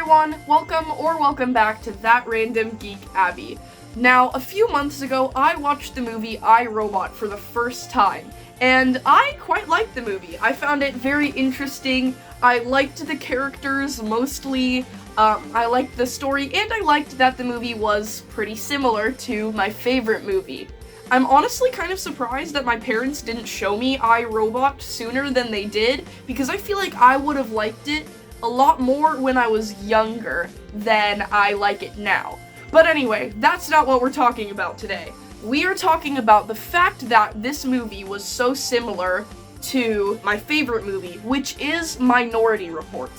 everyone, welcome back to That Random Geek Abby. Now, a few months ago, I watched the movie I, Robot for the first time, and I quite liked the movie. I found it very interesting. I liked the characters mostly, I liked the story, and I liked that the movie was pretty similar to my favorite movie. I'm honestly kind of surprised that my parents didn't show me I, Robot sooner than they did, because I feel like I would have liked it a lot more when I was younger than I like it now. But anyway, that's not what we're talking about today. We are talking about the fact that this movie was so similar to my favorite movie, which is Minority Report.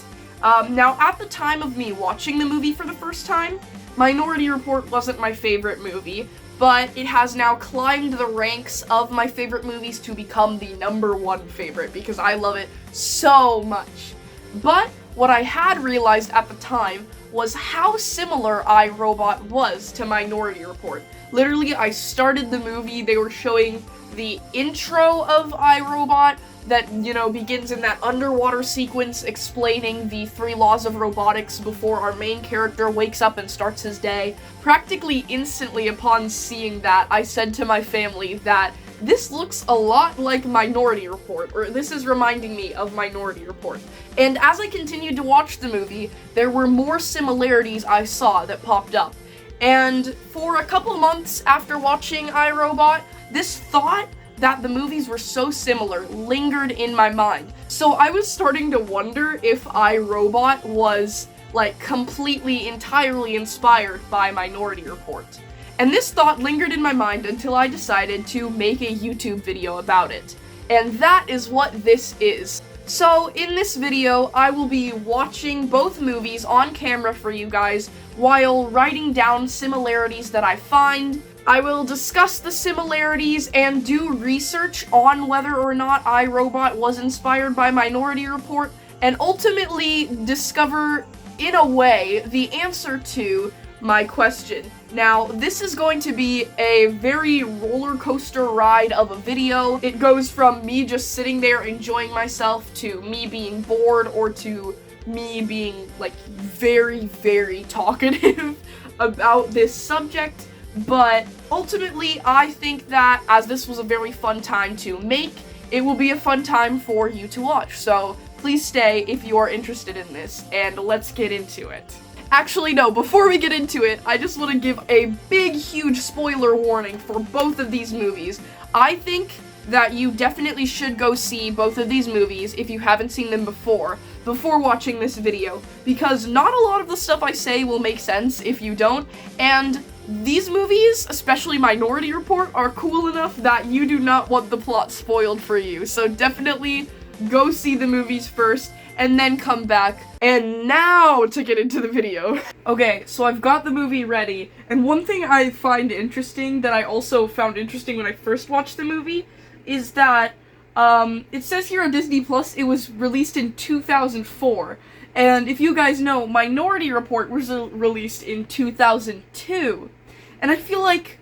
Now, at the time of me watching the movie for the first time, Minority Report wasn't my favorite movie, but it has now climbed the ranks of my favorite movies to become the #1 favorite because I love it so much. But what I had realized at the time was how similar I, Robot was to Minority Report. Literally, I started the movie, they were showing the intro of I, Robot that, begins in that underwater sequence explaining the 3 laws of robotics before our main character wakes up and starts his day. Practically instantly upon seeing that, I said to my family that this looks a lot like Minority Report, or this is reminding me of Minority Report. And as I continued to watch the movie, there were more similarities I saw that popped up. And for a couple months after watching I, Robot, this thought that the movies were so similar lingered in my mind. So I was starting to wonder if I, Robot was, completely, entirely inspired by Minority Report. And this thought lingered in my mind until I decided to make a YouTube video about it. And that is what this is. So, in this video, I will be watching both movies on camera for you guys while writing down similarities that I find. I will discuss the similarities and do research on whether or not I, Robot was inspired by Minority Report, and ultimately discover, in a way, the answer to my question. Now, this is going to be a very roller coaster ride of a video. It goes from me just sitting there enjoying myself to me being bored or to me being, very, very talkative about this subject. But ultimately, I think that as this was a very fun time to make, it will be a fun time for you to watch. So please stay if you are interested in this, and let's get into it. Actually, no, before we get into it, I just want to give a big, huge spoiler warning for both of these movies. I think that you definitely should go see both of these movies if you haven't seen them before watching this video, because not a lot of the stuff I say will make sense if you don't, and these movies, especially Minority Report, are cool enough that you do not want the plot spoiled for you, so definitely go see the movies first, and then come back. And now to get into the video. Okay, so I've got the movie ready, and one thing I find interesting that I also found interesting when I first watched the movie is that, it says here on Disney Plus it was released in 2004, and if you guys know, Minority Report was released in 2002, and I feel like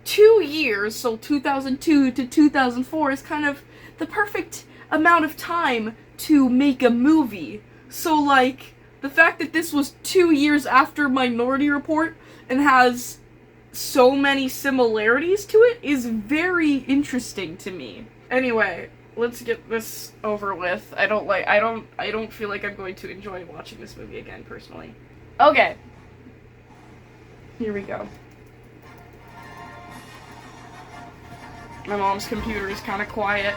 2 years, so 2002 to 2004, is kind of the perfect amount of time to make a movie. So, the fact that this was 2 years after Minority Report and has so many similarities to it is very interesting to me. Anyway, let's get this over with. I don't feel like I'm going to enjoy watching this movie again, personally. Okay. Here we go. My mom's computer is kind of quiet.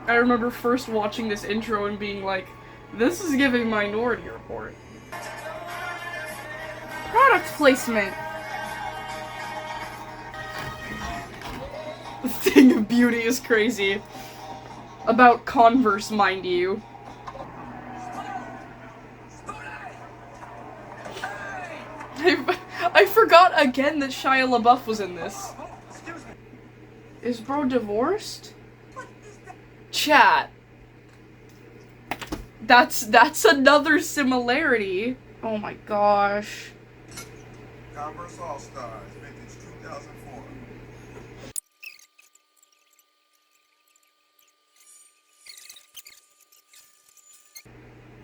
I remember first watching this intro and being like, this is giving Minority Report. Product placement! The thing of beauty is crazy. About Converse, mind you. I forgot again that Shia LaBeouf was in this. Is bro divorced? Chat. That's another similarity. Oh my gosh. Converse All-Stars, vintage 2004.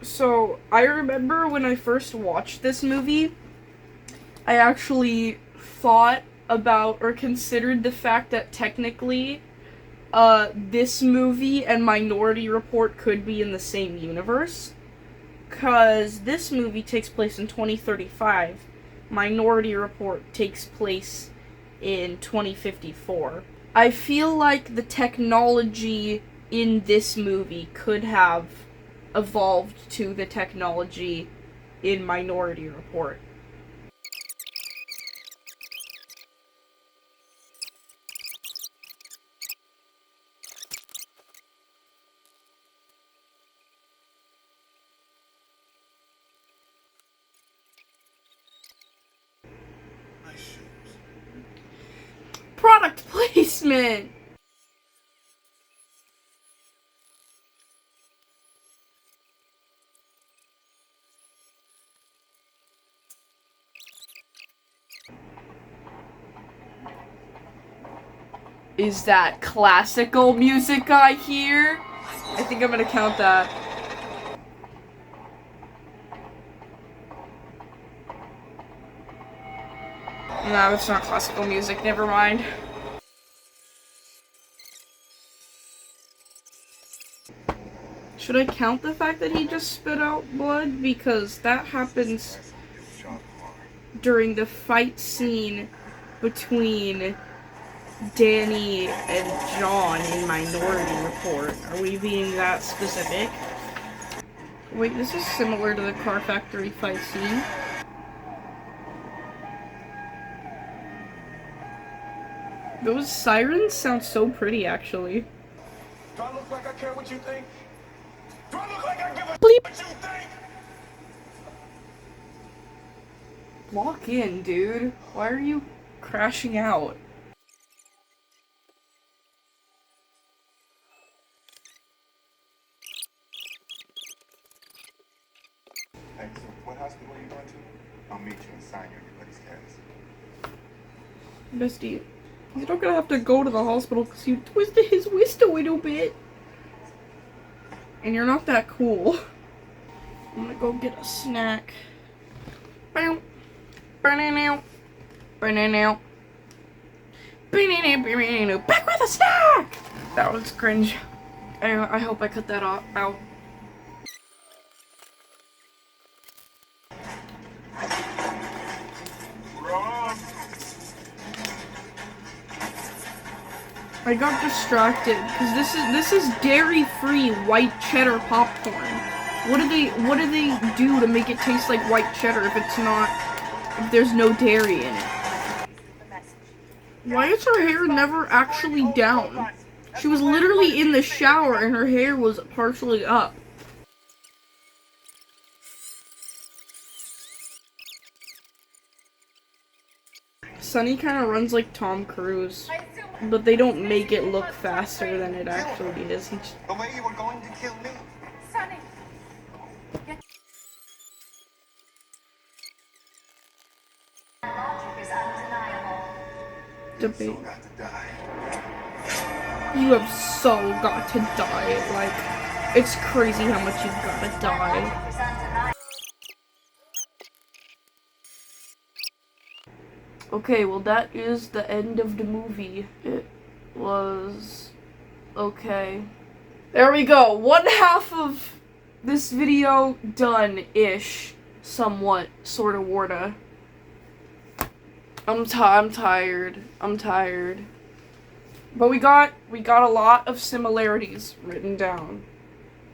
So, I remember when I first watched this movie, I actually thought about or considered the fact that technically, this movie and Minority Report could be in the same universe. Because this movie takes place in 2035, Minority Report takes place in 2054. I feel like the technology in this movie could have evolved to the technology in Minority Report. Nice shoes. Product placement! Is that classical music I hear? I think I'm gonna count that. No, it's not classical music, never mind. Should I count the fact that he just spit out blood? Because that happens during the fight scene between Danny and John in Minority Report. Are we being that specific? Wait, this is similar to the car factory fight scene. Those sirens sound so pretty, actually. Do I look like I care what you think? Do I look like I give a Bleep. what you think? Lock in, dude. Why are you crashing out? Hey, so what hospital are you going to? I'll meet you and sign you your buddy's cast. Bestie, he's not gonna have to go to the hospital because you twisted his wrist a little bit. And you're not that cool. I'm gonna go get a snack. Bow. Banana. Banana. Banana. Back with a snack! That was cringe. I hope I cut that out. I got distracted because this is dairy-free white cheddar popcorn. What do they do to make it taste like white cheddar if there's no dairy in it? Why is her hair never actually down? She was literally in the shower and her hair was partially up. Sunny kind of runs like Tom Cruise, but they don't make it look faster than it actually is. The way you were going to kill me. Sonny. Logic is undeniable. Debate. Got to die. You have so got to die. Like, it's crazy how much you've got to die. Logic is undeniable. Okay, well that is the end of the movie. It was okay. There we go. One half of this video done-ish. Somewhat, sorta, worta. I'm tired. I'm tired. But we got a lot of similarities written down.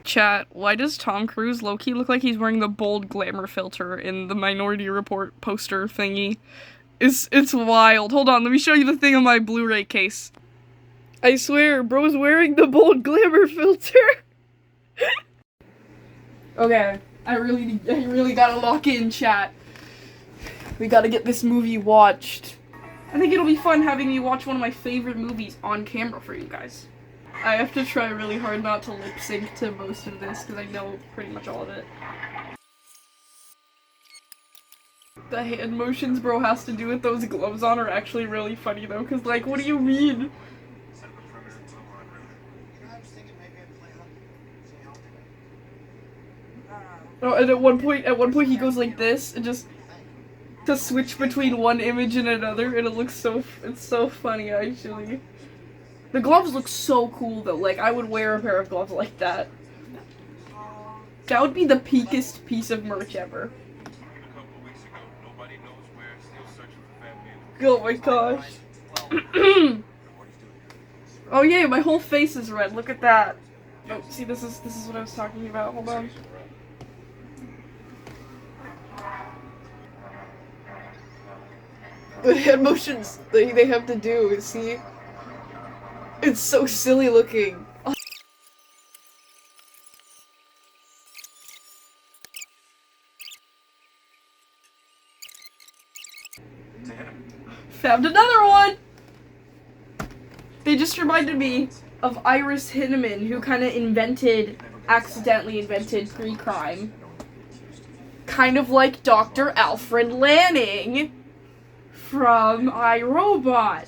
Chat, why does Tom Cruise low-key look like he's wearing the bold glamour filter in the Minority Report poster thingy? It's wild. Hold on, let me show you the thing on my Blu-ray case. I swear, bro's wearing the bold glamour filter. Okay, I really gotta lock in, chat. We gotta get this movie watched. I think it'll be fun having you watch one of my favorite movies on camera for you guys. I have to try really hard not to lip sync to most of this because I know pretty much all of it. The hand motions bro has to do with those gloves on are actually really funny though, because like, what do you mean? Set the perimeter to the line, really. You know, I was thinking maybe I'd play hockey. See how I do it. and at one point he goes like this, and just to switch between one image and another, and it's so funny actually. The gloves look so cool though. Like I would wear a pair of gloves like that. That would be the peakest piece of merch ever. Oh my gosh. Oh yeah, my whole face is red. Look at that. Oh, see, this is what I was talking about. Hold on. The hand motions they have to do, see? It's so silly looking. Found another one! They just reminded me of Iris Hinneman, who kind of accidentally invented pre-crime. Kind of like Dr. Alfred Lanning from iRobot.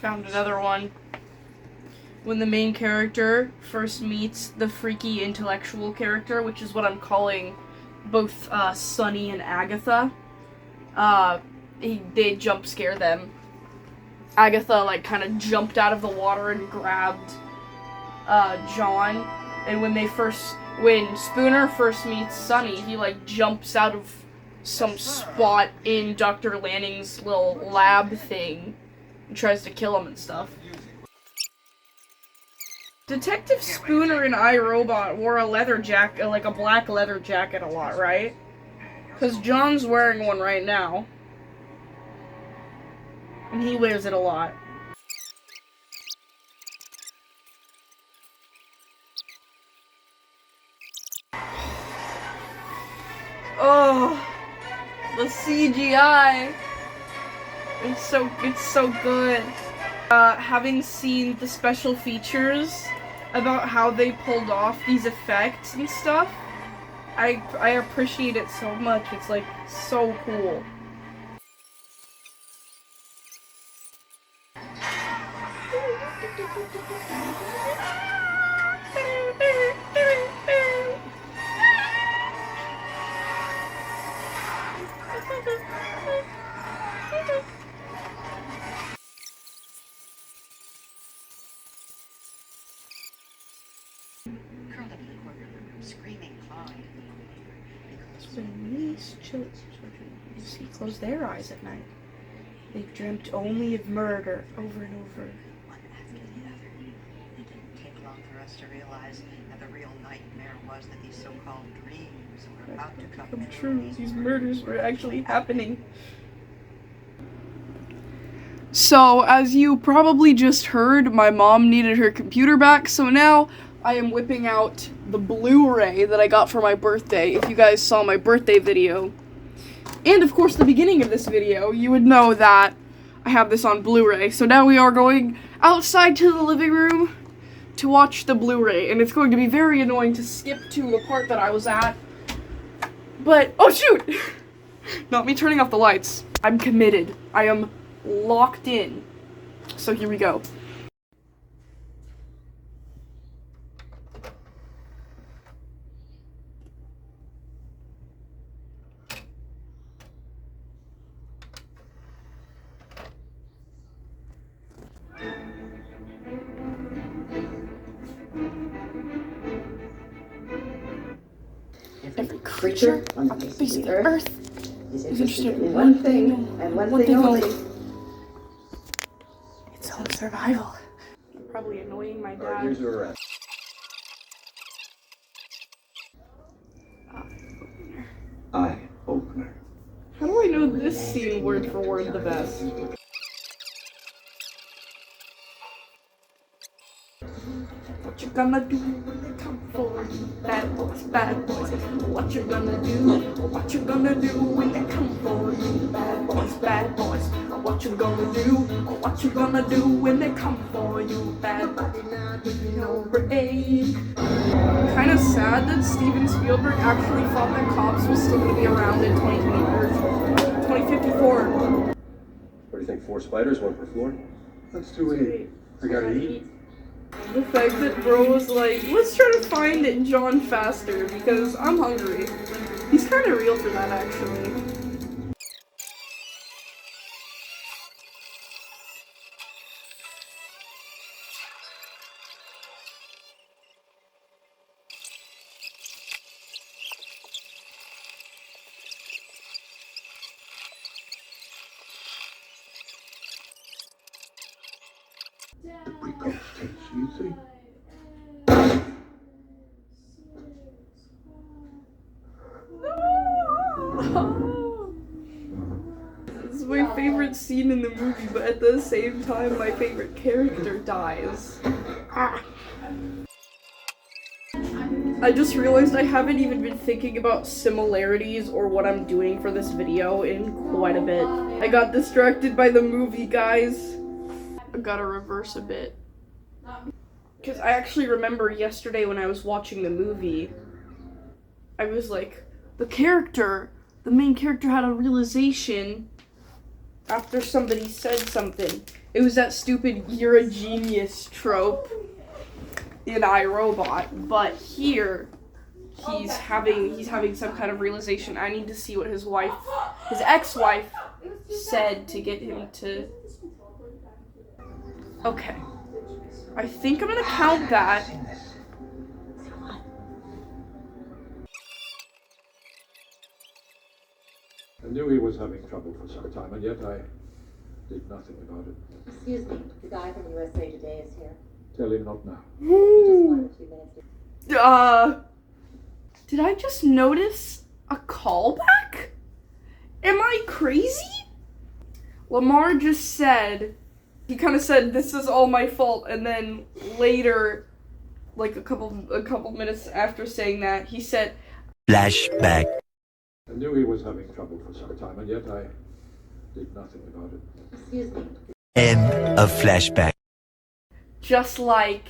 Found another one. When the main character first meets the freaky intellectual character, which is what I'm calling both Sunny and Agatha, they jump scare them. Agatha like kind of jumped out of the water and grabbed John, and when Spooner first meets Sunny, he like jumps out of some spot in Dr. Lanning's little lab thing and tries to kill him and stuff. Detective Spooner in iRobot wore a leather jacket, like a black leather jacket a lot, right? Because John's wearing one right now. And he wears it a lot. Oh, the CGI. It's so good. Having seen the special features about how they pulled off these effects and stuff, I appreciate it so much. It's like so cool. Curled up in the corner of the room, screaming, clawing. He closed their eyes at night. They dreamt only of murder over and over. One after the other. It didn't take long for us to realize that the real nightmare was that these so-called dreams were about to come true. These murders were actually happening. So, as you probably just heard, my mom needed her computer back, so now I am whipping out the Blu-ray that I got for my birthday. If you guys saw my birthday video, and of course the beginning of this video, you would know that I have this on Blu-ray. So now we are going outside to the living room to watch the Blu-ray, and it's going to be very annoying to skip to the part that I was at. But, oh shoot! Not me turning off the lights. I'm committed. I am locked in. So here we go. Every creature on the face of the earth is interested in one thing and one thing only. Its own survival. I'm probably annoying my dad. Here's your arrest. Eye opener. How do I know this scene word for word the best? What you gonna do when they come for you? Bad boys, bad boys. What you gonna do? What you gonna do when they come for you? Bad boys, bad boys. What you gonna do? What you gonna do when they come for you? Bad boys, not giving no break. Kind of sad that Steven Spielberg actually thought that Cops was still gonna be around in 2054. What do you think? 4 spiders, 1 per floor? Let's do 8. I gotta eat. The fact that bro was like, let's try to find it John faster because I'm hungry. He's kind of real for that, actually. The brick takes easy. This is my favorite scene in the movie, but at the same time, my favorite character dies. I just realized I haven't even been thinking about similarities or what I'm doing for this video in quite a bit. I got distracted by the movie, guys. I gotta reverse a bit. Because I actually remember yesterday when I was watching the movie, I was like, the main character had a realization after somebody said something. It was that stupid "you're a genius" trope in iRobot, but here he's having some kind of realization. I need to see what his ex-wife said to get him to. Okay. I think I'm gonna count that. I knew he was having trouble for some time, and yet I did nothing about it. Excuse me, the guy from USA Today is here. Tell him not now. He just wanted 2 minutes. Did I just notice a callback? Am I crazy? Lamar just said, he kind of said, "This is all my fault," and then later, like a couple minutes after saying that, he said, Flashback. I knew he was having trouble for some time, and yet I did nothing about it. Excuse me. End of flashback. just like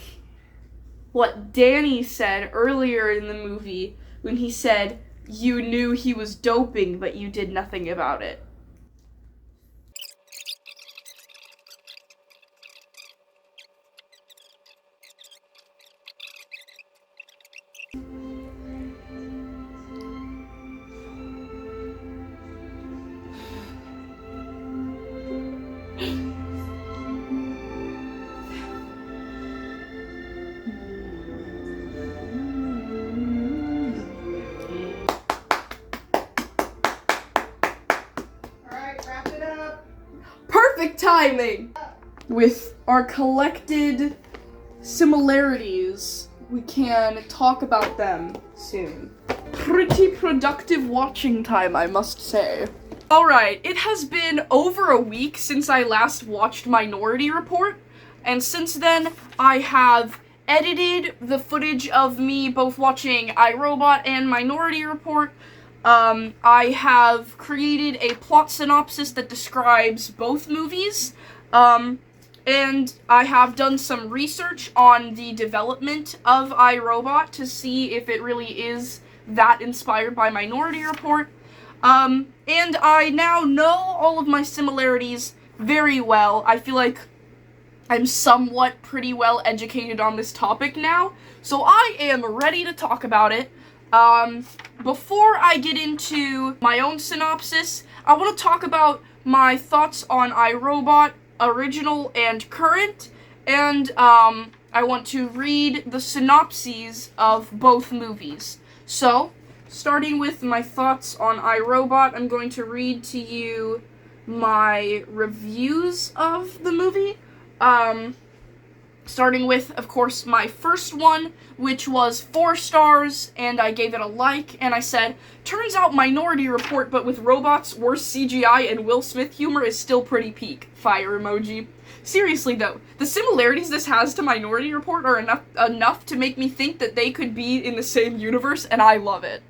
what Danny said earlier in the movie when he said, "You knew he was doping, but you did nothing about it." Perfect timing! With our collected similarities, we can talk about them soon. Pretty productive watching time, I must say. Alright, it has been over a week since I last watched Minority Report, and since then, I have edited the footage of me both watching iRobot and Minority Report. I have created a plot synopsis that describes both movies, and I have done some research on the development of iRobot to see if it really is that inspired by Minority Report, and I now know all of my similarities very well. I feel like I'm somewhat pretty well educated on this topic now, so I am ready to talk about it. Before I get into my own synopsis, I want to talk about my thoughts on iRobot, original and current, and, I want to read the synopses of both movies. So, starting with my thoughts on iRobot, I'm going to read to you my reviews of the movie, starting with, of course, my first one, which was 4 stars, and I gave it a like, and I said, turns out Minority Report, but with robots, worse CGI, and Will Smith humor is still pretty peak. Fire emoji. Seriously though, the similarities this has to Minority Report are enough to make me think that they could be in the same universe, and I love it.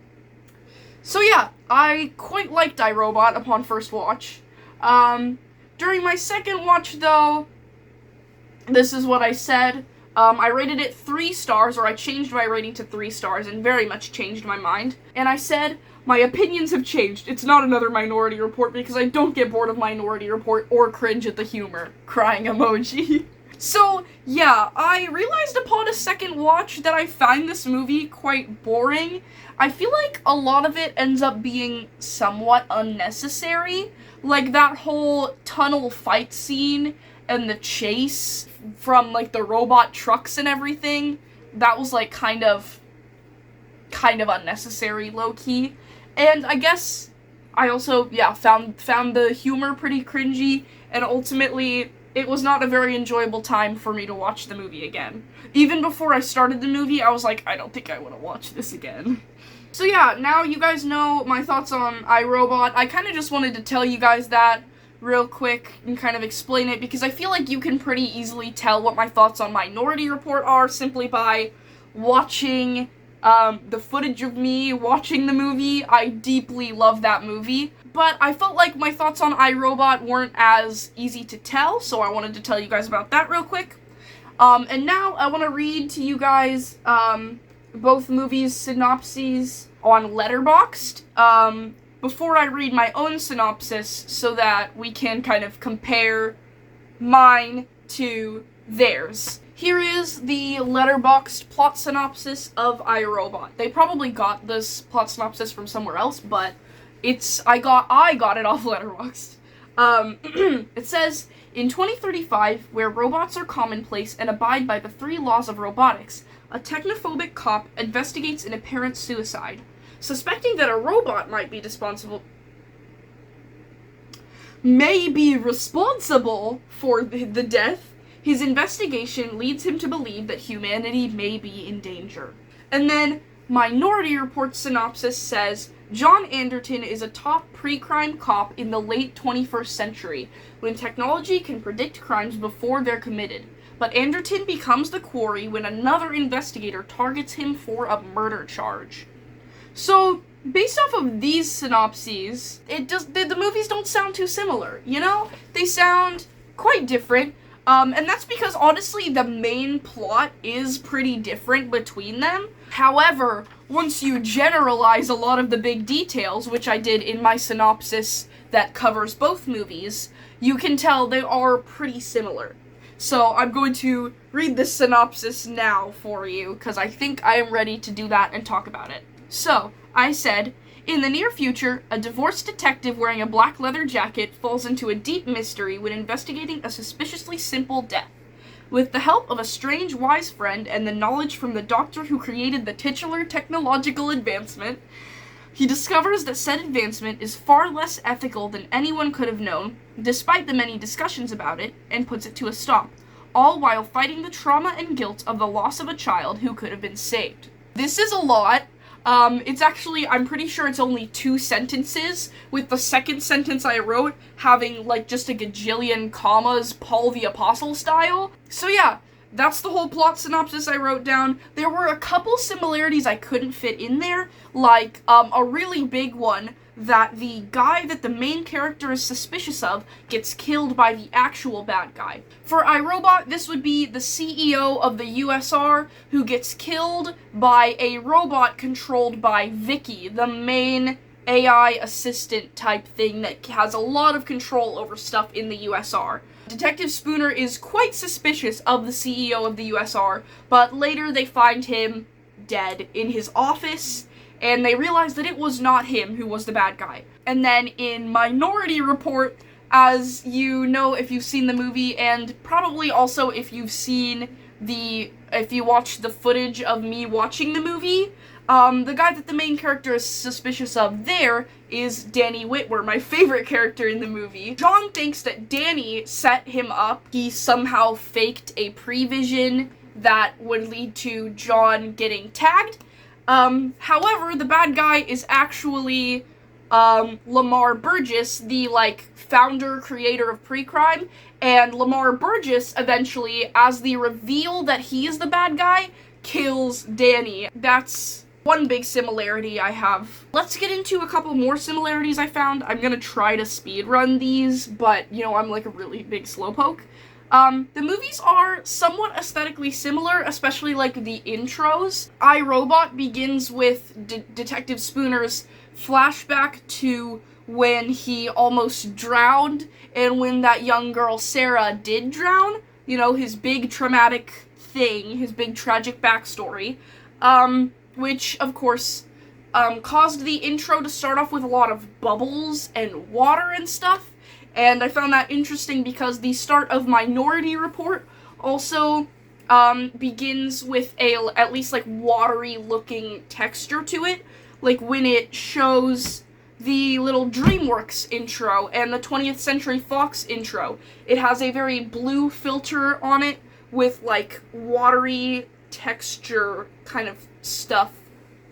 So yeah, I quite liked iRobot upon first watch. During my second watch though, this is what I said. I rated it 3 stars, or I changed my rating to 3 stars and very much changed my mind. And I said, my opinions have changed. It's not another Minority Report because I don't get bored of Minority Report or cringe at the humor. Crying emoji. So, yeah, I realized upon a second watch that I find this movie quite boring. I feel like a lot of it ends up being somewhat unnecessary. Like, that whole tunnel fight scene and the chase from, like, the robot trucks and everything, that was, like, kind of unnecessary, low-key. And I guess I also, found the humor pretty cringy, and ultimately, it was not a very enjoyable time for me to watch the movie again. Even before I started the movie, I was like, I don't think I want to watch this again. So yeah, now you guys know my thoughts on iRobot. I kind of just wanted to tell you guys that real quick and kind of explain it, because I feel like you can pretty easily tell what my thoughts on Minority Report are simply by watching the footage of me watching the movie. I deeply love that movie. But I felt like my thoughts on iRobot weren't as easy to tell, so I wanted to tell you guys about that real quick. And now I want to read to you guys both movies' synopses on Letterboxd before I read my own synopsis, so that we can kind of compare mine to theirs. Here is the Letterboxd plot synopsis of iRobot. They probably got this plot synopsis from somewhere else, but I got it off Letterboxd. It says, in 2035, where robots are commonplace and abide by the 3 laws of robotics, a technophobic cop investigates an apparent suicide. Suspecting that a robot might be responsible for the death, his investigation leads him to believe that humanity may be in danger. And then, Minority Report synopsis says, John Anderton is a top pre-crime cop in the late 21st century, when technology can predict crimes before they're committed. But Anderton becomes the quarry when another investigator targets him for a murder charge. So, based off of these synopses, the movies don't sound too similar, you know? They sound quite different. And that's because, honestly, the main plot is pretty different between them. However, once you generalize a lot of the big details, which I did in my synopsis that covers both movies, you can tell they are pretty similar. So I'm going to read this synopsis now for you, because I think I am ready to do that and talk about it. So, I said, in the near future, a divorced detective wearing a black leather jacket falls into a deep mystery when investigating a suspiciously simple death. With the help of a strange wise friend and the knowledge from the doctor who created the titular technological advancement, he discovers that said advancement is far less ethical than anyone could have known, despite the many discussions about it, and puts it to a stop, all while fighting the trauma and guilt of the loss of a child who could have been saved. This is a lot. It's actually, I'm pretty sure it's only 2 sentences, with the second sentence I wrote having, like, just a gajillion commas, Paul the Apostle style. So yeah, that's the whole plot synopsis I wrote down. There were a couple similarities I couldn't fit in there, like, a really big one, that the guy that the main character is suspicious of gets killed by the actual bad guy. For iRobot, this would be the CEO of the USR who gets killed by a robot controlled by Vicky, the main AI assistant type thing that has a lot of control over stuff in the USR. Detective Spooner is quite suspicious of the CEO of the USR, but later they find him dead in his office, and they realize that it was not him who was the bad guy. And then in Minority Report, as you know if you've seen the movie, and probably also if you watched the footage of me watching the movie, the guy that the main character is suspicious of there is Danny Whitwer, my favorite character in the movie. John thinks that Danny set him up. He somehow faked a prevision that would lead to John getting tagged. However, the bad guy is actually, Lamar Burgess, the, founder, creator of Pre-Crime, and Lamar Burgess, eventually, as the reveal that he is the bad guy, kills Danny. That's one big similarity I have. Let's get into a couple more similarities I found. I'm gonna try to speedrun these, but, I'm like a really big slowpoke. The movies are somewhat aesthetically similar, especially, the intros. iRobot begins with Detective Spooner's flashback to when he almost drowned, and when that young girl, Sarah, did drown. his big traumatic thing, his big tragic backstory, which, of course, caused the intro to start off with a lot of bubbles and water and stuff, and I found that interesting because the start of Minority Report also begins with at least, like, watery-looking texture to it, like when it shows the little DreamWorks intro and the 20th Century Fox intro. It has a very blue filter on it with, like, watery texture kind of stuff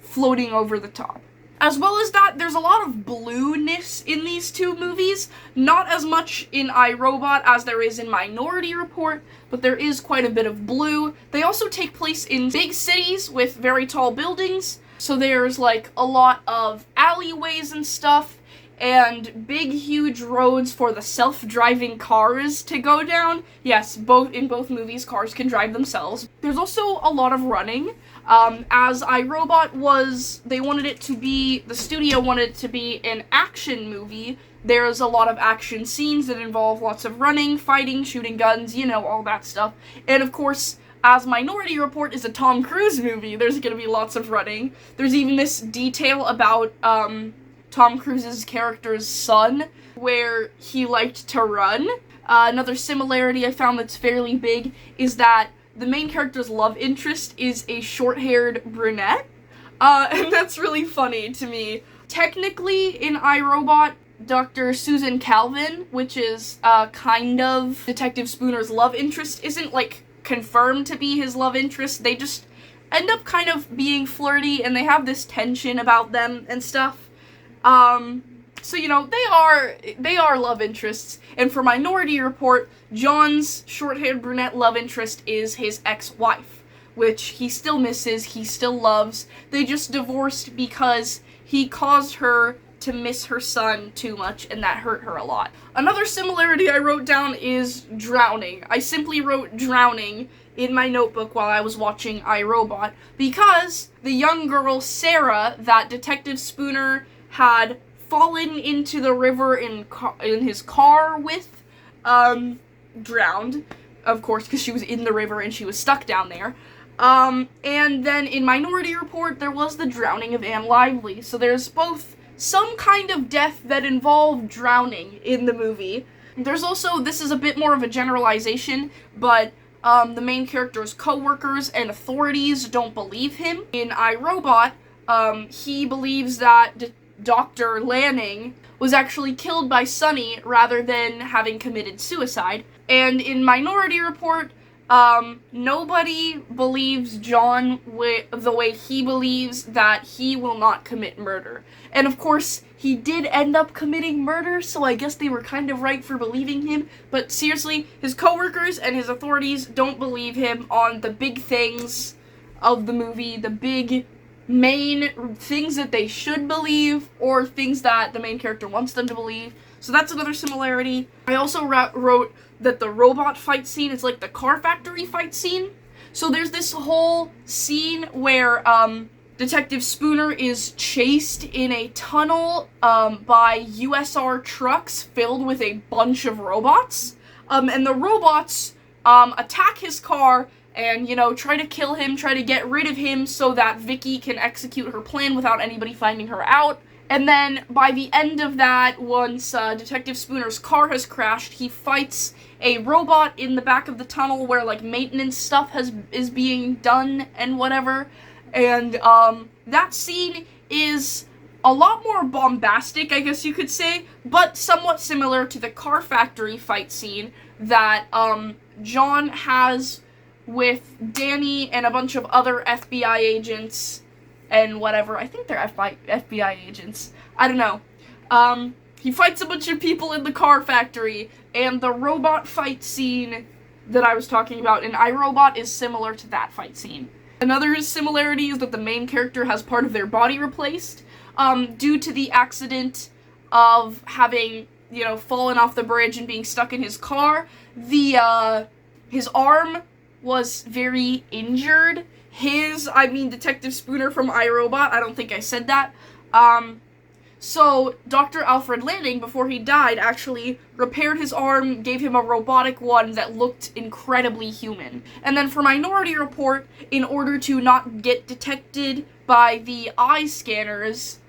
floating over the top. As well as that, there's a lot of blueness in these two movies. Not as much in iRobot as there is in Minority Report, but there is quite a bit of blue. They also take place in big cities with very tall buildings, so there's, like, a lot of alleyways and stuff, and big, huge roads for the self-driving cars to go down. Yes, in both movies, cars can drive themselves. There's also a lot of running. As iRobot the studio wanted it to be an action movie. There's a lot of action scenes that involve lots of running, fighting, shooting guns, all that stuff. And of course, as Minority Report is a Tom Cruise movie, there's gonna be lots of running. There's even this detail about, Tom Cruise's character's son, where he liked to run. Another similarity I found that's fairly big is that the main character's love interest is a short-haired brunette, and that's really funny to me. Technically, in iRobot, Dr. Susan Calvin, which is kind of Detective Spooner's love interest, isn't, like, confirmed to be his love interest. They just end up kind of being flirty, and they have this tension about them and stuff. So, they are love interests, and for Minority Report, John's short-haired brunette love interest is his ex-wife, which he still misses, he still loves. They just divorced because he caused her to miss her son too much, and that hurt her a lot. Another similarity I wrote down is drowning. I simply wrote drowning in my notebook while I was watching iRobot, because the young girl, Sarah, that Detective Spooner had fallen into the river in his car with, drowned, of course, because she was in the river and she was stuck down there. And then in Minority Report, there was the drowning of Anne Lively, so there's both some kind of death that involved drowning in the movie. There's also, this is a bit more of a generalization, but the main character's co-workers and authorities don't believe him. In iRobot, he believes that Dr. Lanning was actually killed by Sonny rather than having committed suicide. And in Minority Report, nobody believes John the way he believes that he will not commit murder. And of course, he did end up committing murder, so I guess they were kind of right for believing him. But seriously, his coworkers and his authorities don't believe him on the big things of the movie, the big main things that they should believe, or things that the main character wants them to believe. So that's another similarity. I also wrote that the robot fight scene is like the car factory fight scene. So there's this whole scene where Detective Spooner is chased in a tunnel by USR trucks filled with a bunch of robots. And the robots attack his car and, try to kill him, try to get rid of him so that Vicky can execute her plan without anybody finding her out. And then, by the end of that, once Detective Spooner's car has crashed, he fights a robot in the back of the tunnel where, like, maintenance stuff is being done and whatever. And, that scene is a lot more bombastic, I guess you could say, but somewhat similar to the car factory fight scene that, John has with Danny and a bunch of other FBI agents and whatever. I think they're FBI agents. I don't know. He fights a bunch of people in the car factory, and the robot fight scene that I was talking about in iRobot is similar to that fight scene. Another similarity is that the main character has part of their body replaced, due to the accident of having, fallen off the bridge and being stuck in his car. His arm was very injured. Detective Spooner from iRobot, I don't think I said that. So Dr. Alfred Lanning, before he died, actually repaired his arm, gave him a robotic one that looked incredibly human. And then for Minority Report, in order to not get detected by the eye scanners,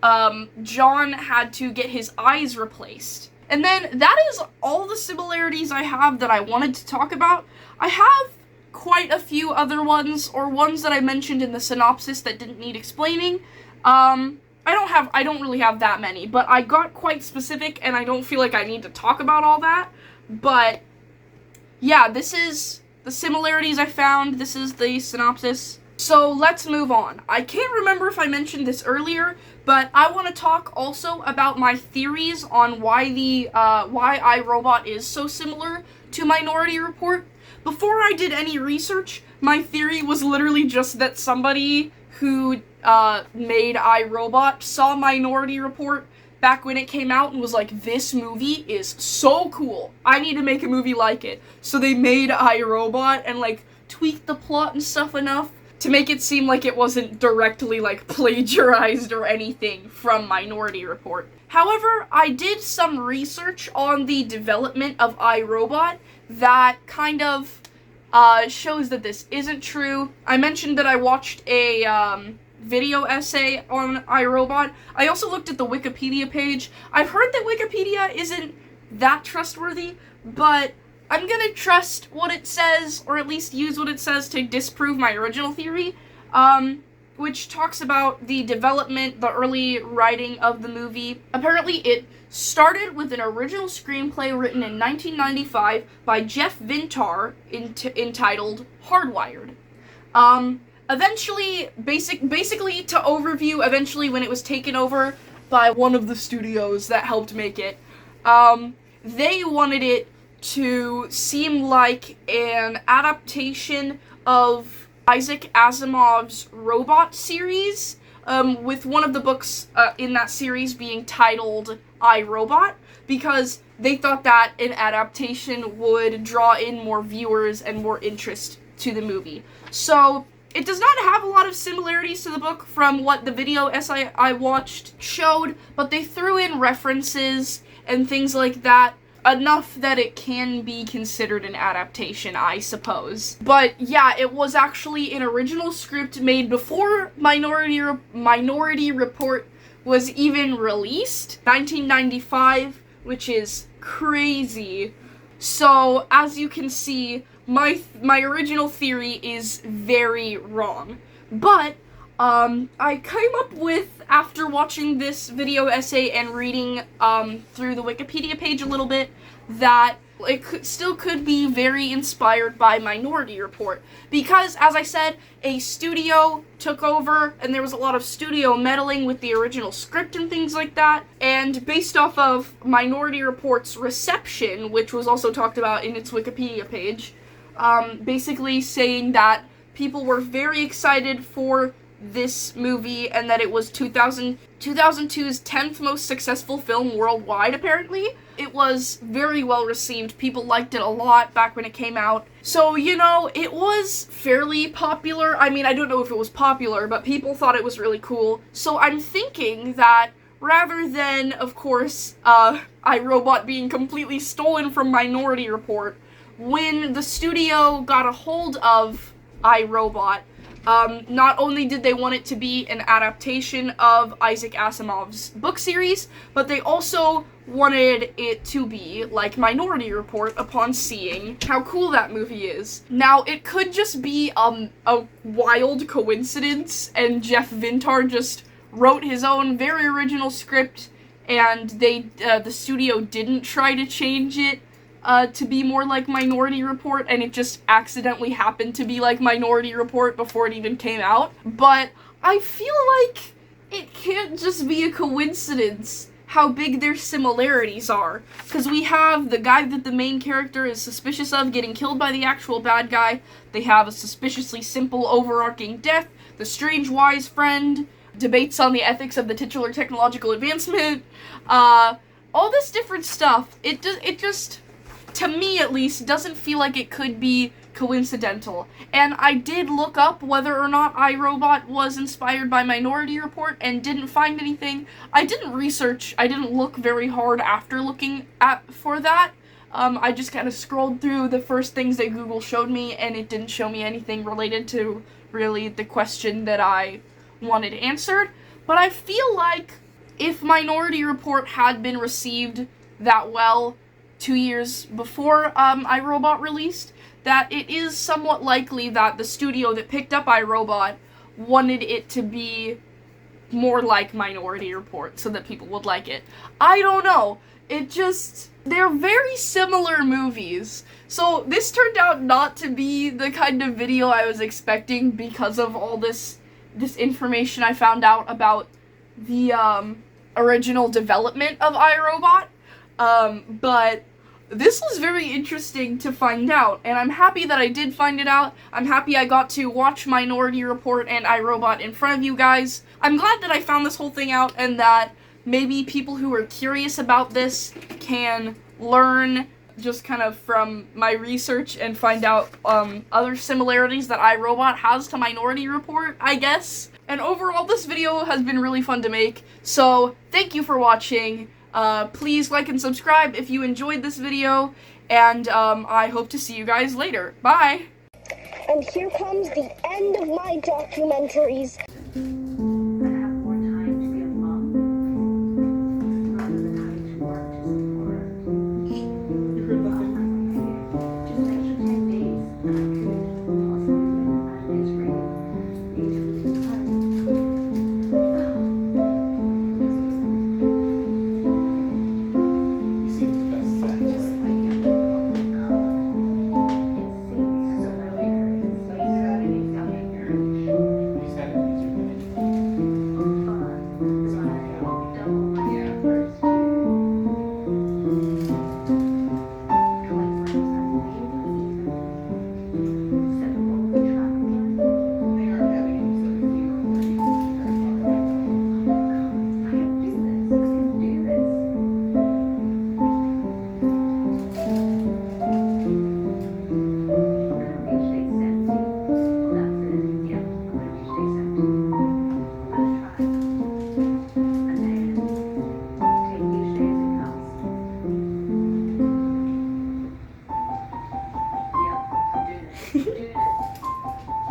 John had to get his eyes replaced. And then that is all the similarities I have that I wanted to talk about. I have quite a few other ones, or ones that I mentioned in the synopsis that didn't need explaining. I don't really have that many, but I got quite specific, and I don't feel like I need to talk about all that. But yeah, this is the similarities I found. This is the synopsis. So let's move on. I can't remember if I mentioned this earlier, but I want to talk also about my theories on why why iRobot is so similar to Minority Report. Before I did any research, my theory was literally just that somebody who made iRobot saw Minority Report back when it came out and was like, this movie is so cool, I need to make a movie like it. So they made iRobot and like tweaked the plot and stuff enough to make it seem like it wasn't directly like plagiarized or anything from Minority Report. However, I did some research on the development of iRobot that kind of shows that this isn't true. I mentioned that I watched a video essay on iRobot. I also looked at the Wikipedia page. I've heard that Wikipedia isn't that trustworthy, but I'm gonna trust what it says, or at least use what it says to disprove my original theory, which talks about the development, the early writing of the movie. Apparently, it started with an original screenplay written in 1995 by Jeff Vintar entitled Hardwired. Eventually, basically to overview, eventually when it was taken over by one of the studios that helped make it, they wanted it to seem like an adaptation of Isaac Asimov's Robot series, with one of the books in that series being titled iRobot, because they thought that an adaptation would draw in more viewers and more interest to the movie. So it does not have a lot of similarities to the book from what the video essay I watched showed, but they threw in references and things like that, enough that it can be considered an adaptation, I suppose. But yeah, it was actually an original script made before Minority Report was even released, 1995, which is crazy. So, as you can see, my original theory is very wrong. But I came up with, after watching this video essay and reading through the Wikipedia page a little bit, that it still could be very inspired by Minority Report. Because, as I said, a studio took over, and there was a lot of studio meddling with the original script and things like that. And based off of Minority Report's reception, which was also talked about in its Wikipedia page, basically saying that people were very excited for this movie, and that it was 2002's 10th most successful film worldwide, apparently. It was very well received. People liked it a lot back when it came out. So, you know, it was fairly popular. I mean, I don't know if it was popular, but people thought it was really cool. So I'm thinking that rather than, of course, iRobot being completely stolen from Minority Report, when the studio got a hold of iRobot, not only did they want it to be an adaptation of Isaac Asimov's book series, but they also wanted it to be like Minority Report upon seeing how cool that movie is. Now, it could just be a wild coincidence, and Jeff Vintar just wrote his own very original script, and the studio didn't try to change it to be more like Minority Report, and it just accidentally happened to be like Minority Report before it even came out. But I feel like it can't just be a coincidence how big their similarities are, because we have the guy that the main character is suspicious of getting killed by the actual bad guy, they have a suspiciously simple overarching death, the strange wise friend, debates on the ethics of the titular technological advancement, all this different stuff. It just, to me at least, doesn't feel like it could be coincidental. And I did look up whether or not iRobot was inspired by Minority Report and didn't find anything. I didn't look very hard after looking for that. I just kind of scrolled through the first things that Google showed me, and it didn't show me anything related to really the question that I wanted answered. But I feel like if Minority Report had been received that well 2 years before iRobot released, that it is somewhat likely that the studio that picked up iRobot wanted it to be more like Minority Report so that people would like it. I don't know. They're very similar movies. So this turned out not to be the kind of video I was expecting because of all this information I found out about the original development of iRobot. But this was very interesting to find out, and I'm happy that I did find it out. I'm happy I got to watch Minority Report and iRobot in front of you guys. I'm glad that I found this whole thing out, and that maybe people who are curious about this can learn just kind of from my research and find out other similarities that iRobot has to Minority Report, I guess. And overall, this video has been really fun to make, so thank you for watching. Please like and subscribe if you enjoyed this video, and I hope to see you guys later. Bye! And here comes the end of my documentaries.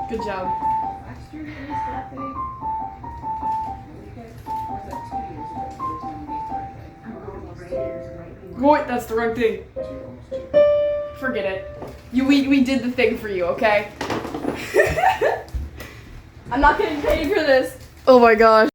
Good job. Wait, that's the wrong thing. Forget it. We did the thing for you, okay? I'm not getting paid for this. Oh my gosh.